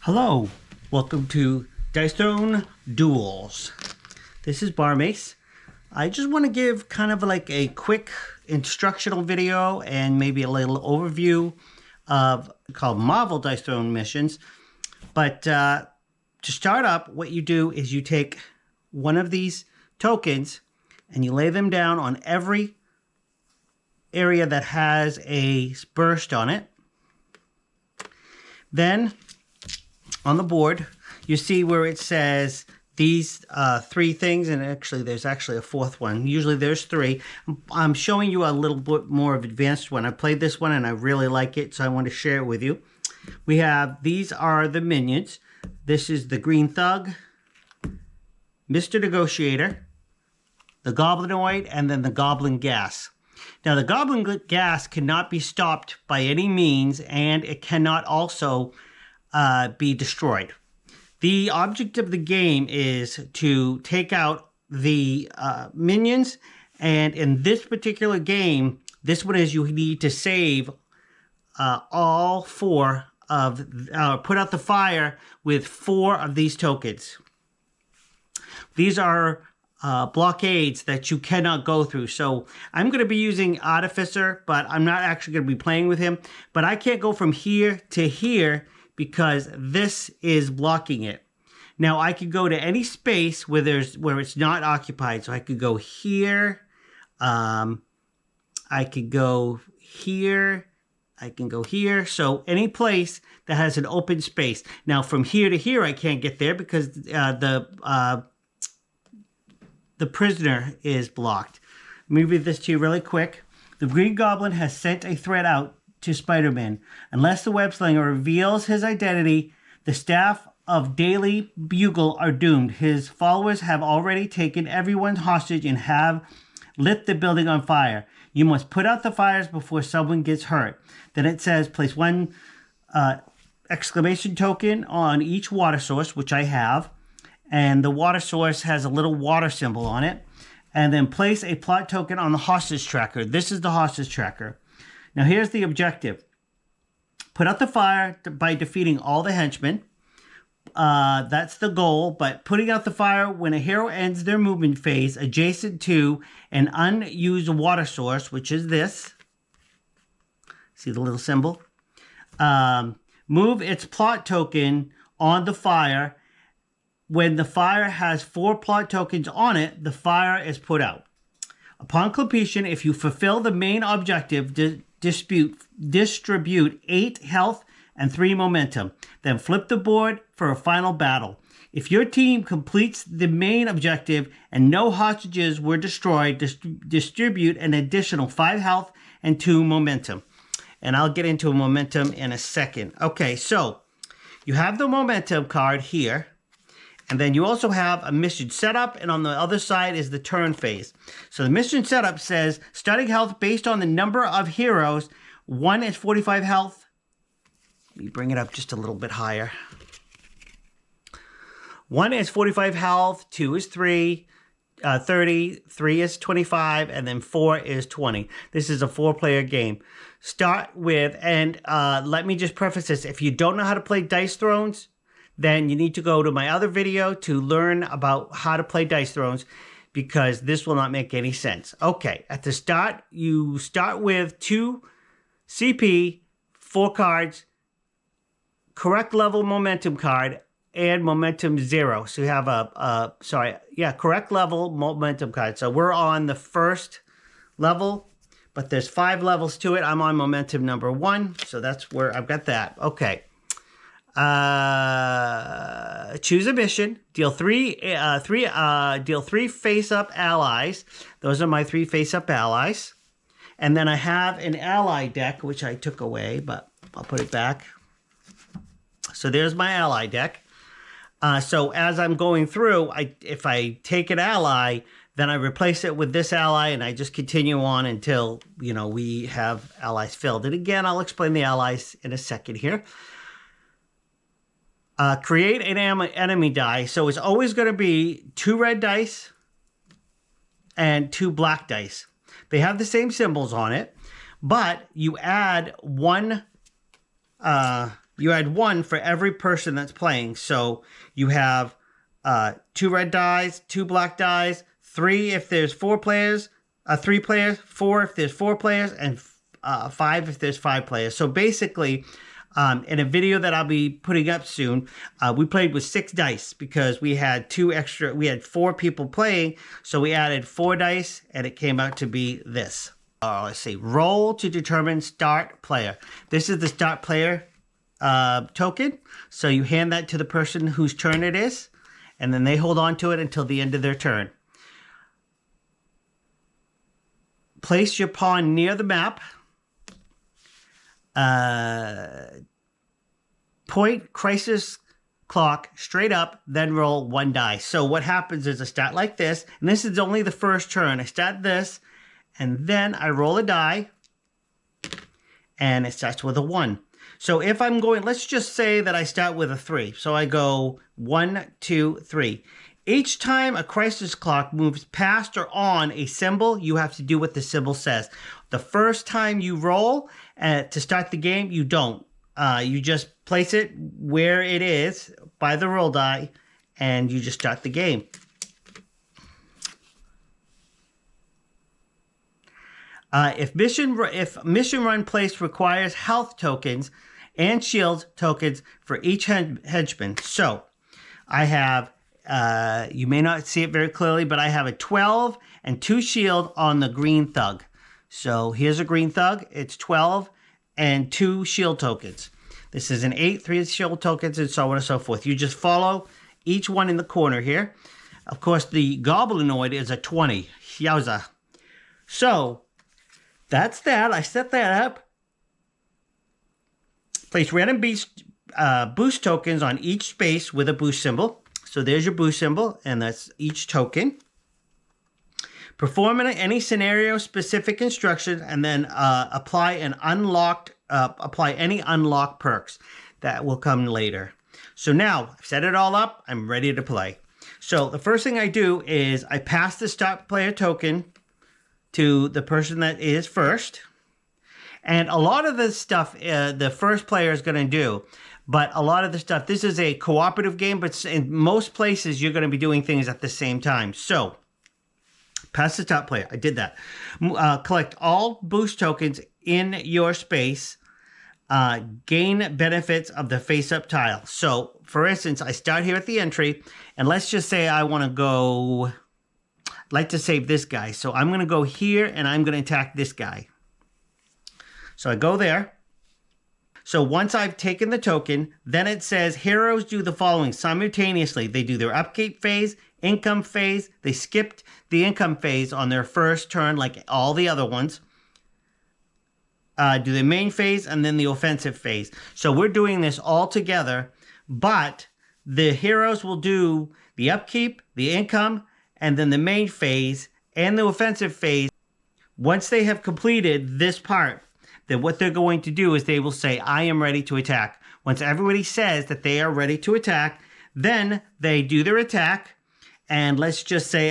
Hello, welcome to Dice Throne Duels. This is Barmace. I just want to give kind of like a quick instructional video and maybe a little overview of called Marvel Dice Throne missions. But to start up, what you do is you take one of these tokens and you lay them down on every area that has a burst on it. Then on the board, you see where it says these three things, and actually there's actually a fourth one. Usually there's three. I'm showing you a little bit more of advanced one. I played this one and I really like it, so I want to share it with you. We have, these are the minions. This is the Green Thug, Mr. Negotiator, the Goblinoid, and then the Goblin Gas. Now the Goblin Gas cannot be stopped by any means, and it cannot also be destroyed. The object of the game is to take out the minions, and in this particular game, this one is you need to save all four of, put out the fire with four of these tokens. These are blockades that you cannot go through. So I'm going to be using Artificer, but I'm not actually going to be playing with him. But I can't go from here to here because this is blocking it. Now I could go to any space where it's not occupied. So I could go here. I could go here. I can go here. So any place that has an open space. Now from here to here, I can't get there because the prisoner is blocked. Let me read this to you really quick. The Green Goblin has sent a threat out to Spider-Man. Unless the web slinger reveals his identity, the staff of Daily Bugle are doomed. His followers have already taken everyone hostage and have lit the building on fire. You must put out the fires before someone gets hurt. Then it says place one exclamation token on each water source, which I have. And the water source has a little water symbol on it. And then place a plot token on the hostage tracker. This is the hostage tracker. Now here's the objective. Put out the fire by defeating all the henchmen. That's the goal. But putting out the fire when a hero ends their movement phase adjacent to an unused water source, which is this. See the little symbol? Move its plot token on the fire. When the fire has 4 plot tokens on it, the fire is put out. Upon completion, if you fulfill the main objective, distribute 8 health and 3 momentum. Then flip the board for a final battle. If your team completes the main objective and no hostages were destroyed, distribute an additional 5 health and 2 momentum. And I'll get into momentum in a second. Okay, so you have the momentum card here. And then you also have a mission setup, and on the other side is the turn phase. So the mission setup says, starting health based on the number of heroes. 1 is 45 health. Let me bring it up just a little bit higher. 1 is 45 health, 2 is 30, 3 is 25, and then 4 is 20. This is a 4-player game. Start with, and let me just preface this. If you don't know how to play Dice Thrones, then you need to go to my other video to learn about how to play Dice Thrones, because this will not make any sense. Okay, at the start, you start with 2 CP, 4 cards, correct level momentum card, and momentum 0. So you have correct level momentum card. So we're on the first level, but there's 5 levels to it. I'm on momentum number 1, so that's where I've got that. Okay. Choose a mission. Deal 3 face-up allies. Those are my 3 face-up allies. And then I have an ally deck, which I took away, but I'll put it back. So there's my ally deck. So as I'm going through, if I take an ally, then I replace it with this ally, and I just continue on until, we have allies filled. And again, I'll explain the allies in a second here. Create an enemy die. So it's always going to be 2 red dice and 2 black dice. They have the same symbols on it, but you add one you add 1 for every person that's playing. So you have 2 red dice, 2 black dice, 3 if there's 4 players, 3 players, 4 if there's 4 players, and 5 if there's 5 players. So basically, in a video that I'll be putting up soon, we played with 6 dice because we had 4 people playing, so we added 4 dice, and it came out to be this. Let's see, roll to determine start player. This is the start player token, so you hand that to the person whose turn it is, and then they hold on to it until the end of their turn. Place your pawn near the map. Point crisis clock straight up, then roll 1 die. So what happens is I start like this, and this is only the first turn. I start this, and then I roll a die, and it starts with a 1. So if I'm going, let's just say that I start with a 3. So I go 1, 2, 3. Each time a crisis clock moves past or on a symbol, you have to do what the symbol says. The first time you roll to start the game, you don't. You just place it where it is by the roll die, and you just start the game. If mission run place requires health tokens and shield tokens for each henchman. So I have, you may not see it very clearly, but I have a 12 and 2 shield on the green thug. So here's a green thug. It's 12 and 2 shield tokens. This is an 8, 3 shield tokens, and so on and so forth. You just follow each one in the corner here. Of course, the goblinoid is a 20. Yowza. So that's that. I set that up. Place random boost tokens on each space with a boost symbol. So there's your boost symbol, and that's each token. Perform any scenario-specific instructions, and then apply any unlocked perks that will come later. So now I've set it all up. I'm ready to play. So the first thing I do is I pass the start player token to the person that is first. And a lot of the stuff the first player is going to do, but a lot of the stuff, this is a cooperative game, but in most places you're going to be doing things at the same time. So pass the top player. I did that. Collect all boost tokens in your space. Gain benefits of the face-up tile. So, for instance, I start here at the entry, and let's just say I want to go, I'd like to save this guy. So I'm going to go here, and I'm going to attack this guy. So I go there. So once I've taken the token, then it says heroes do the following simultaneously. They do their upkeep phase, income phase. They skipped the income phase on their first turn like all the other ones. Do the main phase and then the offensive phase. So we're doing this all together, but the heroes will do the upkeep, the income, and then the main phase and the offensive phase. Once they have completed this part, then what they're going to do is they will say, I am ready to attack. Once everybody says that they are ready to attack, then they do their attack. And let's just say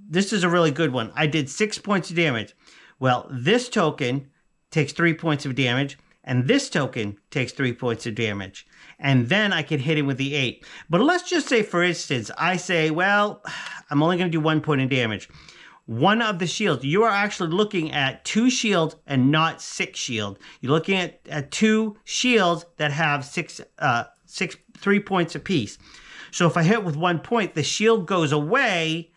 this is a really good one. I did 6 points of damage. Well, this token takes 3 points of damage, and this token takes 3 points of damage. And then I can hit him with the 8. But let's just say, for instance, I say, well, I'm only going to do 1 point of damage. One of the shields, you are actually looking at 2 shields and not 6 shield. You're looking at 2 shields that have 3 points apiece. So if I hit with 1 point, the shield goes away.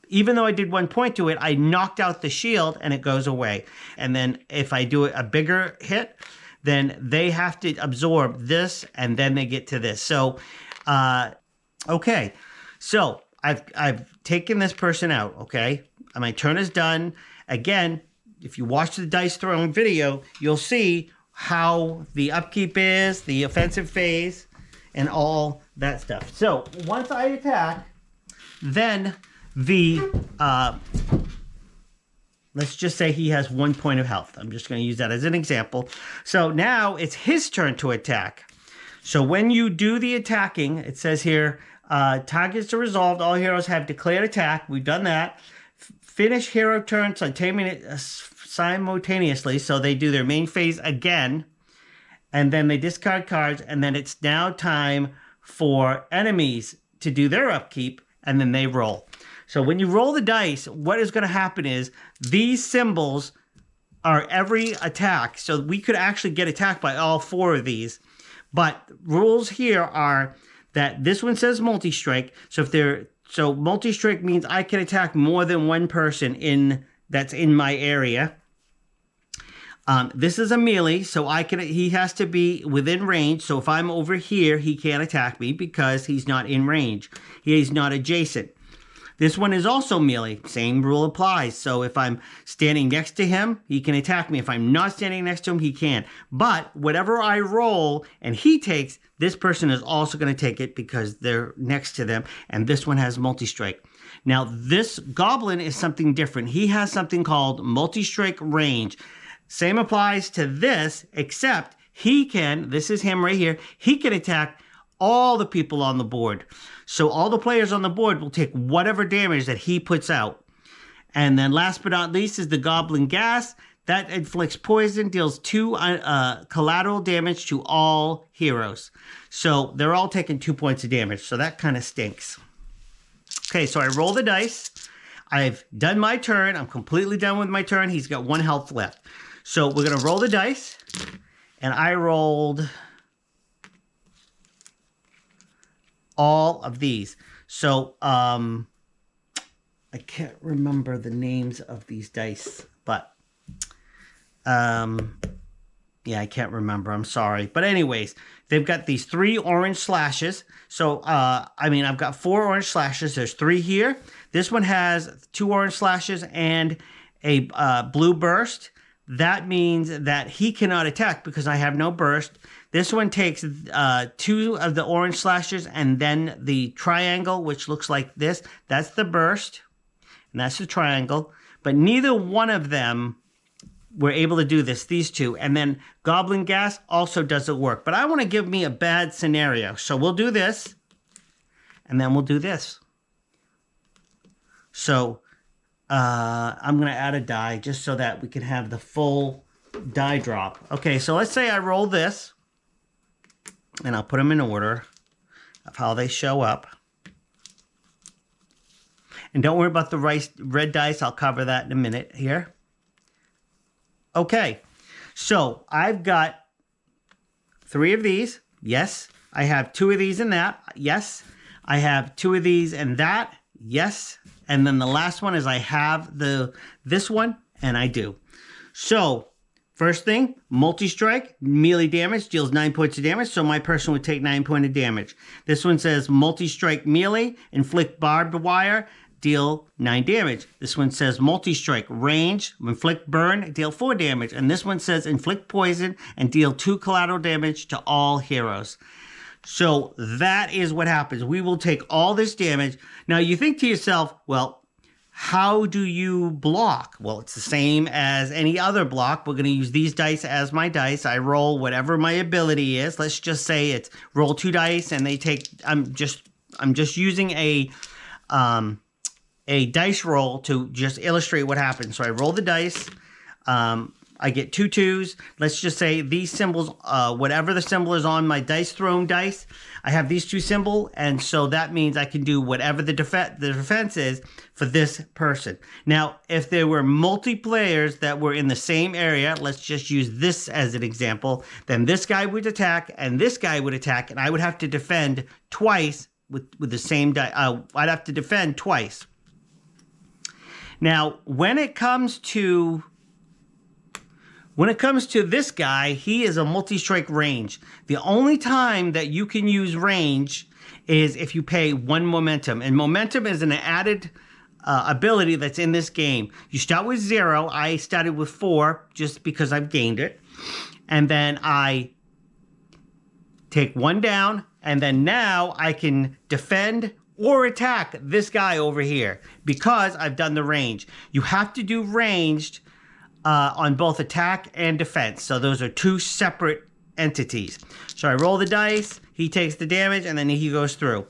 Even though I did 1 point to it, I knocked out the shield and it goes away. And then if I do a bigger hit, then they have to absorb this and then they get to this. So, okay. So I've taken this person out, okay? My turn is done. Again, if you watch the dice throwing video, you'll see how the upkeep is, the offensive phase, and all that stuff. So once I attack, then let's just say he has 1 point of health. I'm just going to use that as an example. So now it's his turn to attack. So when you do the attacking, it says here, targets are resolved. All heroes have declared attack. We've done that. Finish hero turn simultaneously. So they do their main phase again. And then they discard cards, and then it's now time for enemies to do their upkeep, and then they roll. So when you roll the dice, what is going to happen is these symbols are every attack. So we could actually get attacked by all 4 of these. But rules here are that this one says multi-strike. So multi-strike means I can attack more than one person that's in my area. This is a melee, so he has to be within range. So if I'm over here, he can't attack me because he's not in range. He's not adjacent. This one is also melee. Same rule applies. So if I'm standing next to him, he can attack me. If I'm not standing next to him, he can't. But whatever I roll and he takes, this person is also going to take it because they're next to them. And this one has multi-strike. Now, this goblin is something different. He has something called multi-strike range. Same applies to this, except this is him right here, he can attack all the people on the board. So all the players on the board will take whatever damage that he puts out. And then last but not least is the Goblin Gas. That inflicts poison, deals 2 collateral damage to all heroes. So they're all taking 2 points of damage. So that kind of stinks. Okay, so I roll the dice. I've done my turn. I'm completely done with my turn. He's got 1 health left. So we're going to roll the dice. And I rolled all of these. So I can't remember the names of these dice, but yeah, I can't remember. I'm sorry. But anyways, they've got these 3 orange slashes. So I've got 4 orange slashes. There's 3 here. This one has 2 orange slashes and a blue burst. That means that he cannot attack because I have no burst. This one takes 2 of the orange slashes and then the triangle, which looks like this. That's the burst, and that's the triangle. But neither one of them were able to do this, these 2. And then Goblin Gas also doesn't work. But I want to give me a bad scenario. So we'll do this, and then we'll do this. So I'm going to add a die just so that we can have the full die drop. Okay, so let's say I roll this, and I'll put them in order of how they show up. And don't worry about the red dice. I'll cover that in a minute here. Okay, so I've got 3 of these. Yes. I have 2 of these and that. Yes. I have 2 of these and that. Yes. And then the last one is I have this one, and I do. So first thing, multi-strike, melee damage, deals 9 points of damage, so my person would take 9 points of damage. This one says multi-strike melee, inflict barbed wire, deal 9 damage. This one says multi-strike range, inflict burn, deal 4 damage. And this one says inflict poison and deal 2 collateral damage to all heroes. So that is what happens. We will take all this damage. Now you think to yourself, well, how do you block? Well, it's the same as any other block. We're going to use these dice as my dice. I roll whatever my ability is. Let's just say it's roll 2 dice and they take, I'm just using a dice roll to just illustrate what happens. So I roll the dice. I get 2 2s. Let's just say these symbols, whatever the symbol is on my dice thrown dice, I have these 2 symbols, and so that means I can do whatever the defense is for this person. Now, if there were multiplayers that were in the same area, let's just use this as an example, then this guy would attack, and this guy would attack, and I would have to defend twice with the same die. I'd have to defend twice. Now, when it comes to this guy, he is a multi-strike range. The only time that you can use range is if you pay 1 momentum. And momentum is an added ability that's in this game. You start with 0. I started with 4 just because I've gained it. And then I take 1 down. And then now I can defend or attack this guy over here because I've done the range. You have to do ranged on both attack and defense. So those are 2 separate entities. So I roll the dice, he takes the damage, and then he goes through.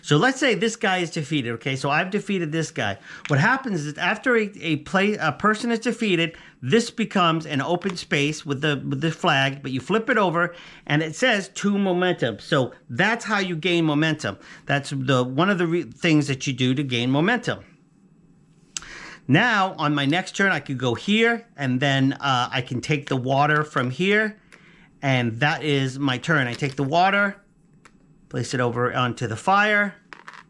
So let's say this guy is defeated, okay? So I've defeated this guy. What happens is after a person is defeated, this becomes an open space with the flag, but you flip it over and it says to momentum. So that's how you gain momentum. That's one of the things that you do to gain momentum. Now, on my next turn, I could go here, and then I can take the water from here, and that is my turn. I take the water, place it over onto the fire,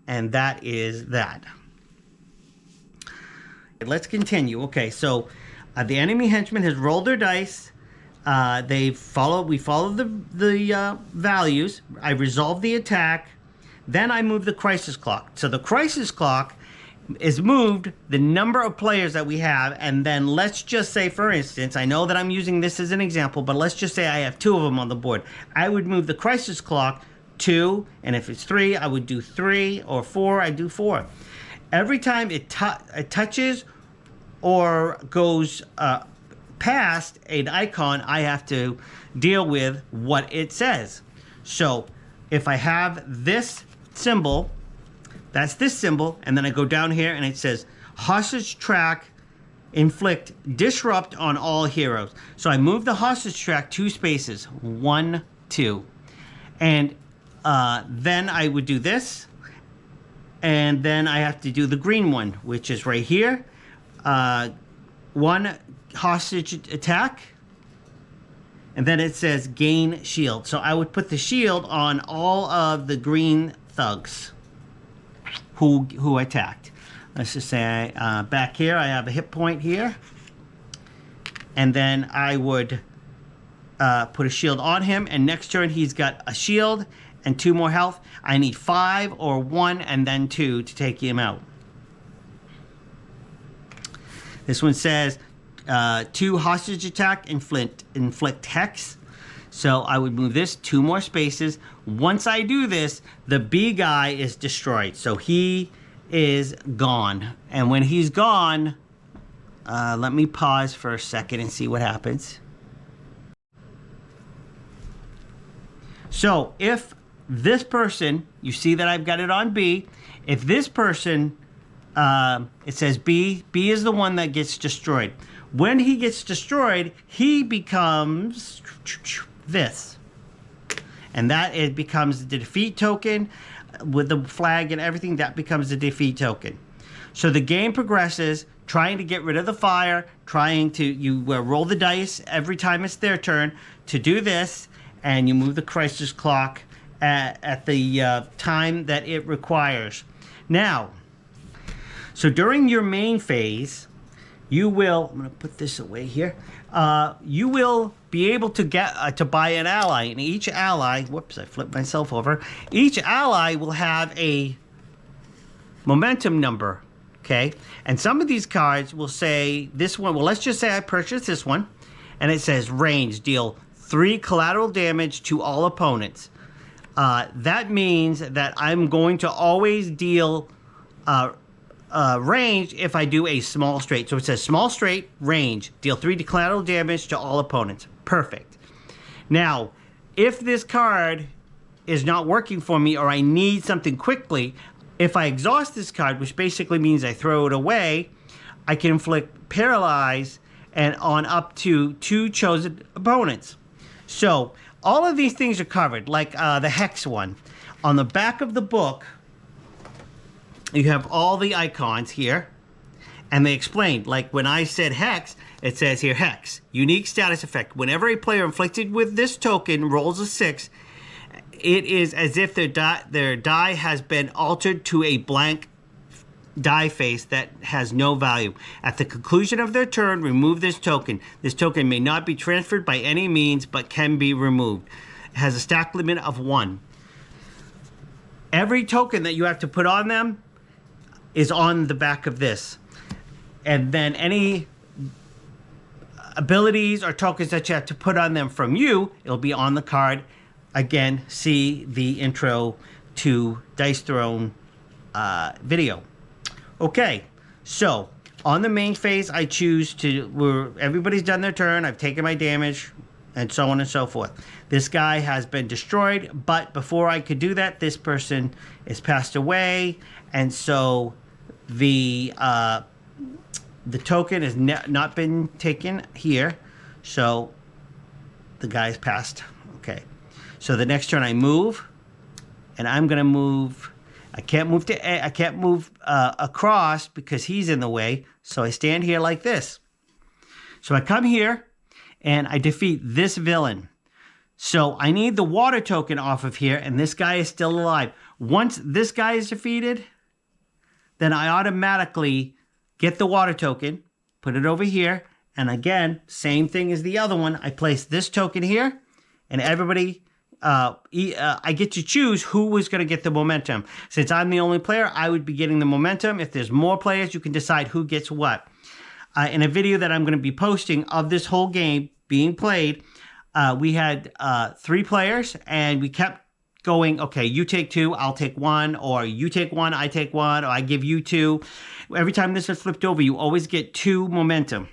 and that is that. Let's continue. Okay, so the enemy henchman has rolled their dice. We follow the values. I resolve the attack. Then I move the crisis clock. So the crisis clock is moved the number of players that we have, and then let's just say, for instance, I know that I'm using this as an example, but let's just say I have 2 of them on the board. I would move the crisis clock 2, and if it's 3, I would do 3, or 4, I do 4. Every time it touches or goes past an icon, I have to deal with what it says. So if I have this symbol, that's this symbol, and then I go down here and it says hostage track, inflict disrupt on all heroes. So I move the hostage track 2 spaces, 1, 2, and then I would do this, and then I have to do the green one, which is right here. 1 hostage attack, and then it says gain shield. So I would put the shield on all of the green thugs who attacked. Let's just say back here I have a hit point here, and then I would put a shield on him, and next turn he's got a shield and 2 more health. I need 5 or 1 and then 2 to take him out. This one says 2 hostage attack, inflict hex. So I would move this 2 more spaces. Once I do this, the B guy is destroyed. So he is gone. And when he's gone, let me pause for a second and see what happens. So if this person, you see that I've got it on B. If this person, it says B is the one that gets destroyed. When he gets destroyed, he becomes this, and that it becomes the defeat token with the flag and everything. That becomes the defeat token. So the game progresses, trying to get rid of the fire, you roll the dice every time it's their turn to do this, and you move the crisis clock at the time that it requires. Now, so during your main phase, you will, I'm going to put this away here, you will be able to get to buy an ally, and each ally, whoops, I flipped myself over, each ally will have a momentum number, okay? And some of these cards will say, this one, well, let's just say I purchased this one, and it says range, deal 3 collateral damage to all opponents. That means that I'm going to always deal range if I do a small straight. So it says small straight, range, deal 3 collateral damage to all opponents. Perfect. Now, if this card is not working for me, or I need something quickly, if I exhaust this card, which basically means I throw it away, I can inflict paralyze and on up to 2 chosen opponents. So all of these things are covered, like the hex one. On the back of the book, you have all the icons here, and they explain, like when I said hex, it says here hex, unique status effect. Whenever a player inflicted with this token rolls a 6, it is as if their die has been altered to a blank die face that has no value. At the conclusion of their turn, remove this token. This token may not be transferred by any means, but can be removed. It has a stack limit of 1. Every token that you have to put on them is on the back of this. And then any abilities or tokens that you have to put on them from you, it'll be on the card. Again, see the intro to Dice Throne video. Okay, so on the main phase, I choose to, where everybody's done their turn, I've taken my damage, and so on and so forth. This guy has been destroyed, but before I could do that, this person is passed away, and so the token has not been taken here, so the guy's passed. Okay, so the next turn I move, and I'm gonna move. I can't move across because he's in the way, so I stand here like this. So I come here and I defeat this villain. So I need the water token off of here, and this guy is still alive. Once this guy is defeated, then I automatically get the water token, put it over here, and again, same thing as the other one. I place this token here, and everybody, I get to choose who was going to get the momentum. Since I'm the only player, I would be getting the momentum. If there's more players, you can decide who gets what. In a video that I'm going to be posting of this whole game being played, we had 3 players, and we kept going, okay, you take 2, I'll take 1, or you take 1, I take 1, or I give you 2. Every time this is flipped over, you always get 2 momentum.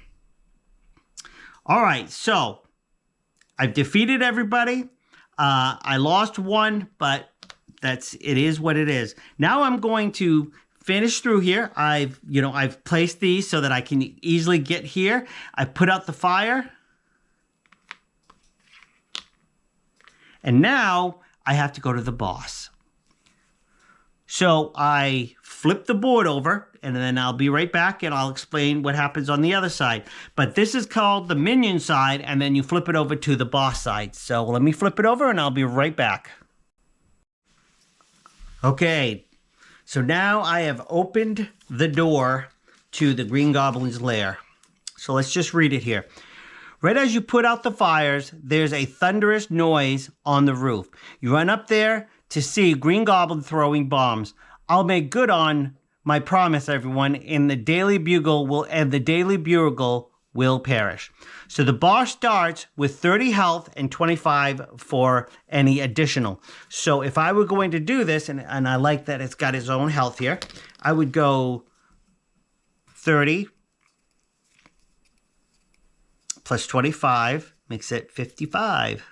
All right, so I've defeated everybody. I lost 1, but it is what it is. Now I'm going to finish through here. I've placed these so that I can easily get here. I put out the fire. And now I have to go to the boss. So I flip the board over, and then I'll be right back, and I'll explain what happens on the other side. But this is called the minion side, and then you flip it over to the boss side. So let me flip it over, and I'll be right back. Okay, so now I have opened the door to the Green Goblin's lair. So let's just read it here. Right as you put out the fires, there's a thunderous noise on the roof. You run up there to see Green Goblin throwing bombs. I'll make good on my promise, everyone, and the Daily Bugle will perish. So the boss starts with 30 health and 25 for any additional. So if I were going to do this, and I like that it's got its own health here, I would go 30 plus 25 makes it 55.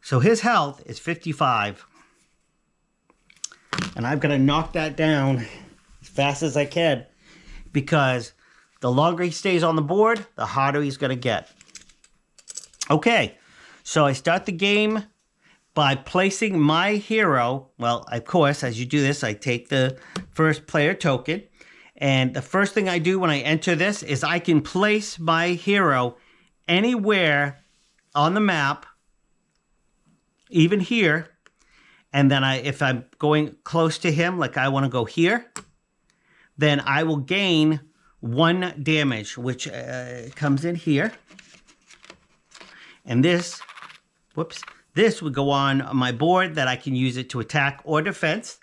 So his health is 55. And I've got to knock that down as fast as I can, because the longer he stays on the board, the harder he's going to get. Okay, so I start the game by placing my hero. Well, of course, as you do this, I take the first player token. And the first thing I do when I enter this is I can place my hero anywhere on the map, even here. And then if I'm going close to him, like I want to go here, then I will gain 1 damage, which comes in here. And this would go on my board that I can use it to attack or defense.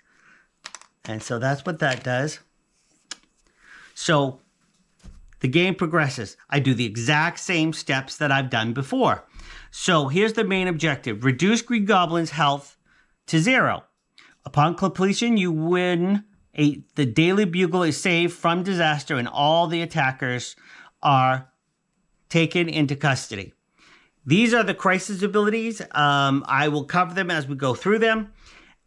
And so that's what that does. So the game progresses. I do the exact same steps that I've done before. So here's the main objective. Reduce Green Goblin's health to 0. Upon completion, you win. The Daily Bugle is saved from disaster, and all the attackers are taken into custody. These are the crisis abilities. I will cover them as we go through them.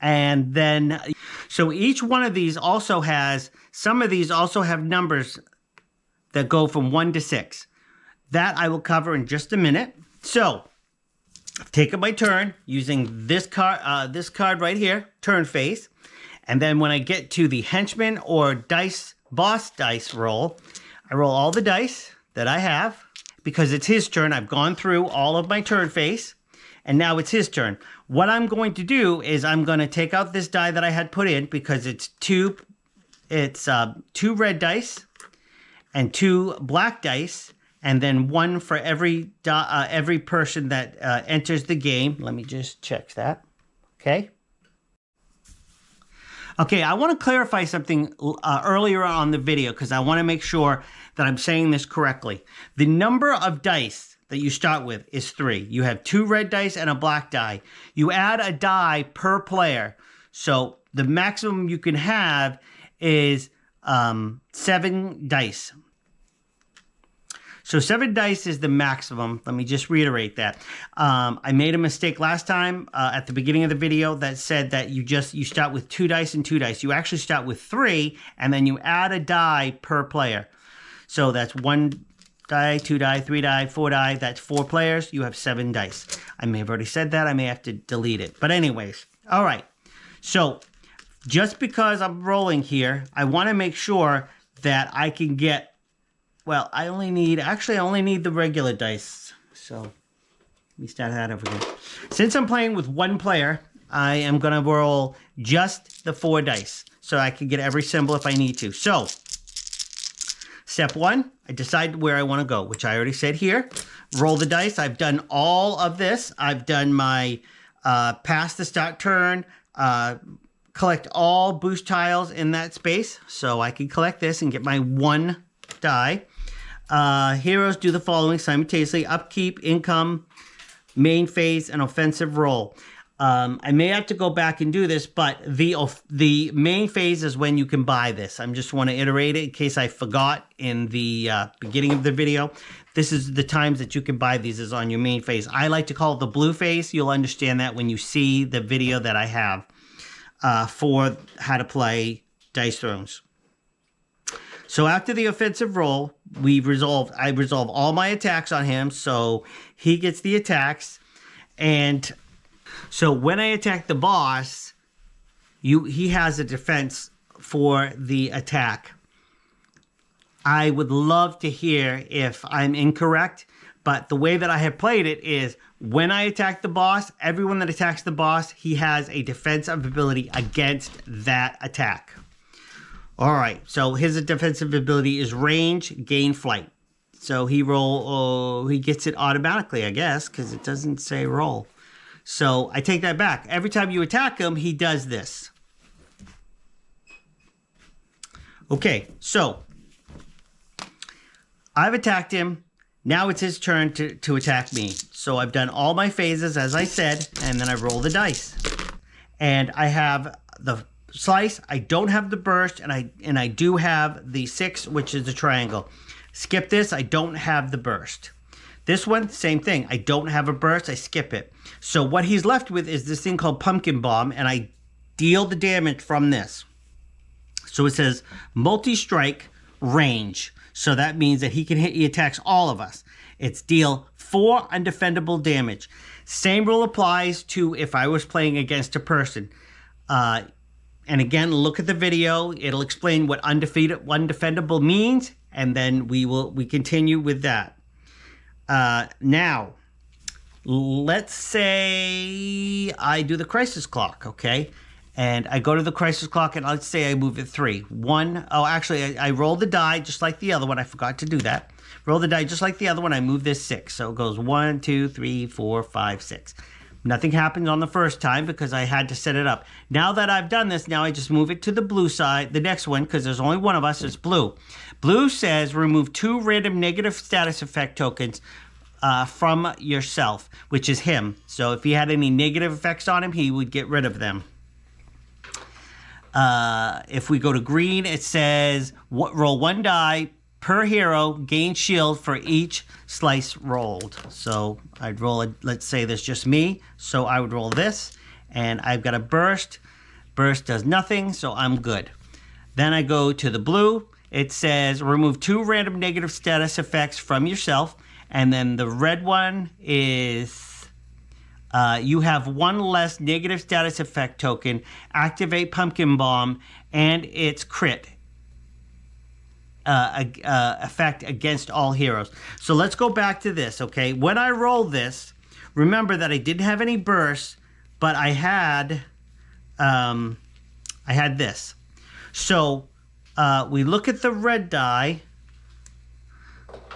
And then, so each one of these also has, some of these also have numbers that go from 1 to 6. That I will cover in just a minute. So, I've taken my turn using this card right here, turn face. And then when I get to the henchman or boss dice roll, I roll all the dice that I have. Because it's his turn, I've gone through all of my turn face. And now it's his turn. What I'm going to do is I'm going to take out this die that I had put in, because it's two red dice and 2 black dice, and then 1 for every person that enters the game. Let me just check that. Okay. Okay, I want to clarify something earlier on the video, because I want to make sure that I'm saying this correctly. The number of dice that you start with is 3. You have 2 red dice and a black die. You add a die per player. So the maximum you can have is 7 dice. So 7 dice is the maximum. Let me just reiterate that. I made a mistake last time at the beginning of the video that said that you start with 2 dice and 2 dice. You actually start with 3, and then you add a die per player. So that's 1 die, 2 die, 3 die, 4 die. That's 4 players. You have 7 dice. I may have already said that. I may have to delete it. But anyways, all right. So just because I'm rolling here, I want to make sure that I can get, well, I only need the regular dice. So let me start that over again. Since I'm playing with 1 player, I am going to roll just the 4 dice so I can get every symbol if I need to. So step 1, I decide where I want to go, which I already said here. Roll the dice. I've done all of this. I've done my pass the start turn, collect all boost tiles in that space. So I can collect this and get my 1 die. Heroes do the following simultaneously: upkeep, income, main phase, and offensive roll. I may have to go back and do this, but the main phase is when you can buy this. I just want to iterate it in case I forgot in the beginning of the video. This is the times that you can buy these is on your main phase. I like to call it the blue phase. You'll understand that when you see the video that I have for how to play Dice Thrones. So after the offensive roll, I resolve all my attacks on him, so he gets the attacks. And so when I attack the boss, he has a defense for the attack. I would love to hear if I'm incorrect, but the way that I have played it is when I attack the boss, everyone that attacks the boss, he has a defensive ability against that attack. All right, so his defensive ability is range, gain flight. So he gets it automatically, I guess, because it doesn't say roll. So I take that back. Every time you attack him, he does this. Okay, so I've attacked him. Now it's his turn to attack me. So I've done all my phases, as I said, and then I roll the dice. And I have the slice, I don't have the burst, and I do have the 6, which is the triangle. Skip this, I don't have the burst. This one, same thing. I don't have a burst, I skip it. So what he's left with is this thing called Pumpkin Bomb, and I deal the damage from this. So it says multi-strike range. So that means that he attacks all of us. It's deal 4 undefendable damage. Same rule applies to if I was playing against a person. And again, look at the video. It'll explain what undefendable means, and then we continue with that. Now, let's say I do the crisis clock, okay? And I go to the crisis clock, and let's say I move it 3. 1, oh, actually, I roll the die just like the other one. I forgot to do that. Roll the die just like the other one. I move this 6. So it goes 1, 2, 3, 4, 5, 6. Nothing happened on the first time because I had to set it up. Now that I've done this, now I just move it to the blue side, the next one, because there's only one of us, it's blue. Blue says remove 2 random negative status effect tokens from yourself, which is him. So if he had any negative effects on him, he would get rid of them. If we go to green, it says roll 1 die per hero, gain shield for each slice rolled. So I'd roll let's say there's just me, so I would roll this, and I've got a burst. Burst does nothing, so I'm good. Then I go to the blue. It says remove 2 random negative status effects from yourself, and then the red one is you have 1 less negative status effect token, activate Pumpkin Bomb, and its crit effect against all heroes. So let's go back to this, okay? When I roll this, remember that I didn't have any bursts, but I had this. So we look at the red die.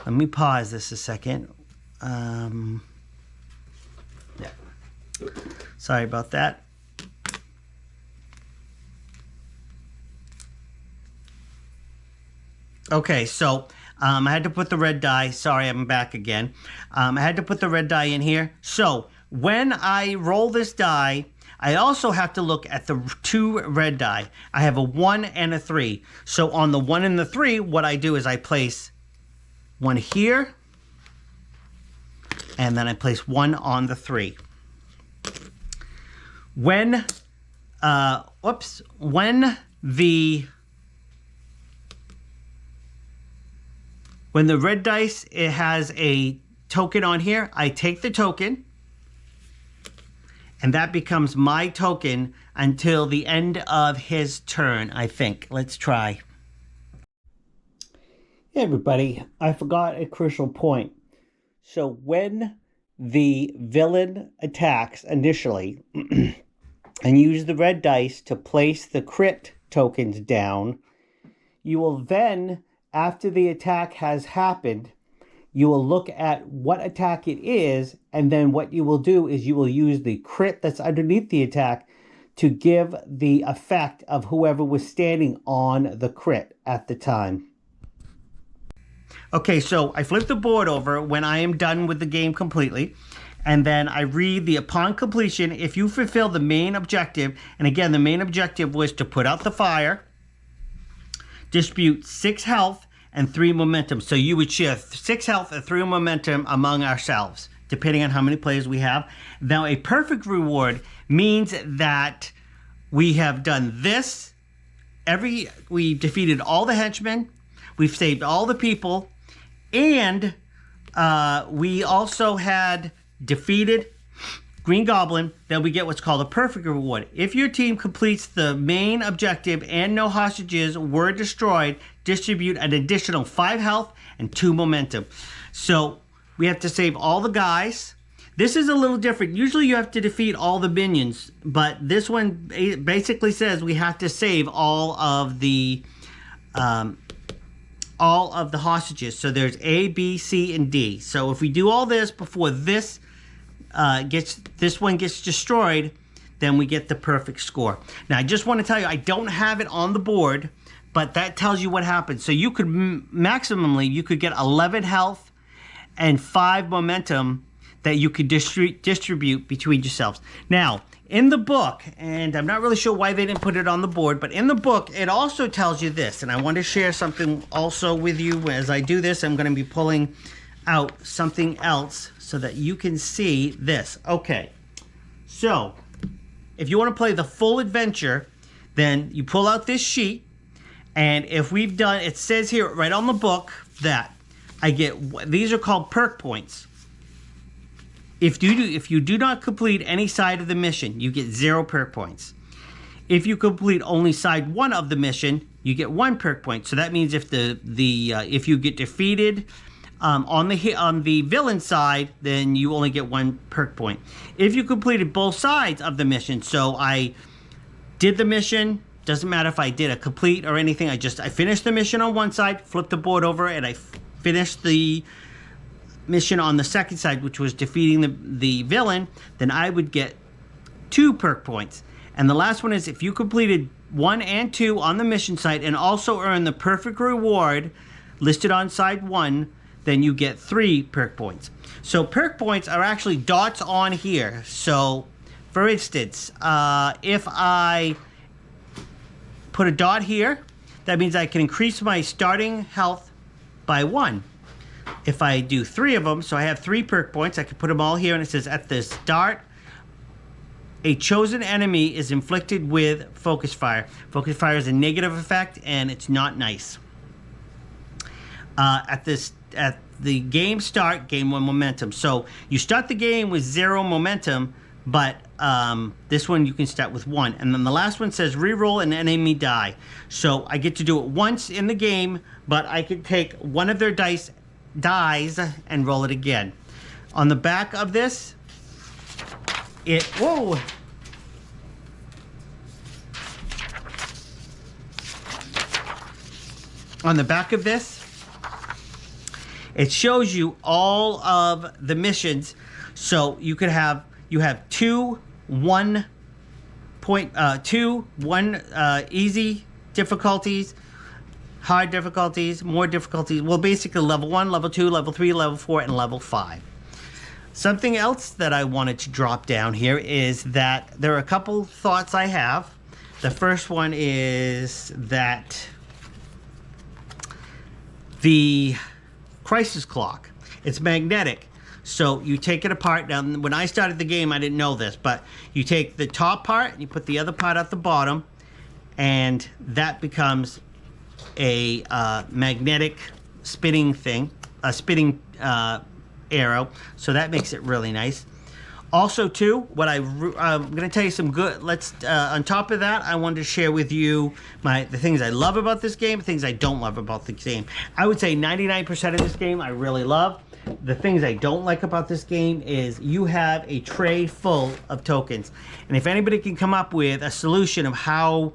Let me pause this a second. Yeah. Sorry about that. Okay, so I had to put the red die. Sorry, I'm back again. I had to put the red die in here. So when I roll this die, I also have to look at the 2 red die. I have a 1 and a 3. So on the 1 and the 3, what I do is I place 1 here and then I place 1 on the 3. When the red dice, it has a token on here, I take the token, and that becomes my token until the end of his turn, I think. Let's try. Hey everybody, I forgot a crucial point. So when the villain attacks initially and use the red dice to place the crit tokens down, you will then, after the attack has happened, you will look at what attack it is, and then what you will do is you will use the crit that's underneath the attack to give the effect of whoever was standing on the crit at the time. Okay, so I flip the board over when I am done with the game completely, and then I read the upon completion, if you fulfill the main objective, and again, the main objective was to put out the fire, distribute 6 health and 3 momentum. So you would share 6 health and 3 momentum among ourselves, depending on how many players we have. Now, a perfect reward means that we have done this. We defeated all the henchmen. We've saved all the people. And we also had defeated Green Goblin. Then we get what's called a perfect reward. If your team completes the main objective and no hostages were destroyed, distribute an additional 5 health and 2 momentum. So we have to save all the guys. This is a little different. Usually you have to defeat all the minions, but this one basically says we have to save all of the hostages. So there's A, B, C, and D. So if we do all this before this one gets destroyed, then we get the perfect score. Now I just want to tell you, I don't have it on the board, but that tells you what happens. So you could maximally you could get 11 health and 5 momentum that you could distribute between yourselves. Now in the book, and I'm not really sure why they didn't put it on the board, but in the book it also tells you this, and I want to share something also with you. As I do this, I'm going to be pulling out something else so that you can see this. Okay, so if you want to play the full adventure, then you pull out this sheet, and if we've done, it says here right on the book that I get, these are called perk points. If you do not complete any side of the mission, you get 0 perk points. If you complete only side 1 of the mission, you get 1 perk point. So that means if if you get defeated on the villain side, then you only get 1 perk point. If you completed both sides of the mission, so I did the mission, doesn't matter if I did a complete or anything, I finished the mission on one side, flipped the board over, and I finished the mission on the second side, which was defeating the villain, then I would get 2 perk points. And the last one is if you completed 1 and 2 on the mission site and also earned the perfect reward listed on side 1, then you get 3 perk points. So perk points are actually dots on here. So for instance, if I put a dot here, that means I can increase my starting health by 1. If I do 3 of them, so I have 3 perk points, I can put them all here, and it says at the start, a chosen enemy is inflicted with focus fire. Focus fire is a negative effect, and it's not nice. At the game start, gain 1 momentum. So you start the game with 0 momentum, but this one you can start with 1. And then the last one says reroll an enemy die. So I get to do it once in the game, but I can take one of their dice and roll it again. On the back of this, on the back of this, it shows you all of the missions. So you have 2 easy difficulties, hard difficulties, more difficulties. Well, basically level 1, level 2, level 3, level 4, and level 5. Something else that I wanted to drop down here is that there are a couple thoughts I have. The first one is that the crisis clock, it's magnetic. So you take it apart. Now, when I started the game, I didn't know this, but you take the top part and you put the other part at the bottom, and that becomes a magnetic spinning thing, a spinning arrow. So that makes it really nice. Also, too, what I'm going to tell you some good. On top of that, I wanted to share with you the things I love about this game, things I don't love about the game. I would say 99% of this game I really love. The things I don't like about this game is you have a tray full of tokens, and if anybody can come up with a solution of how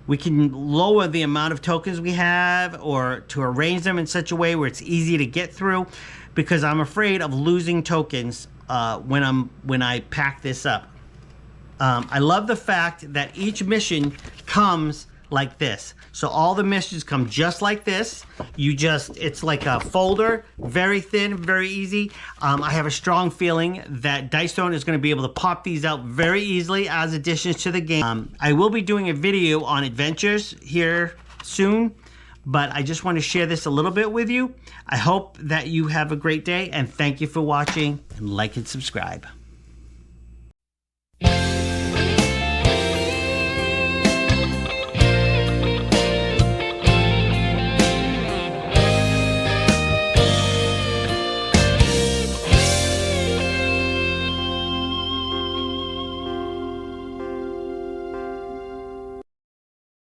we can lower the amount of tokens we have, or to arrange them in such a way where it's easy to get through, because I'm afraid of losing tokens when I pack this up. I love the fact that each mission comes like this. So all the missions come just like this. It's like a folder, very thin, very easy. I have a strong feeling that Dice Throne is going to be able to pop these out very easily as additions to the game. I will be doing a video on adventures here soon, but I just want to share this a little bit with you. I hope that you have a great day, and thank you for watching, and like and subscribe.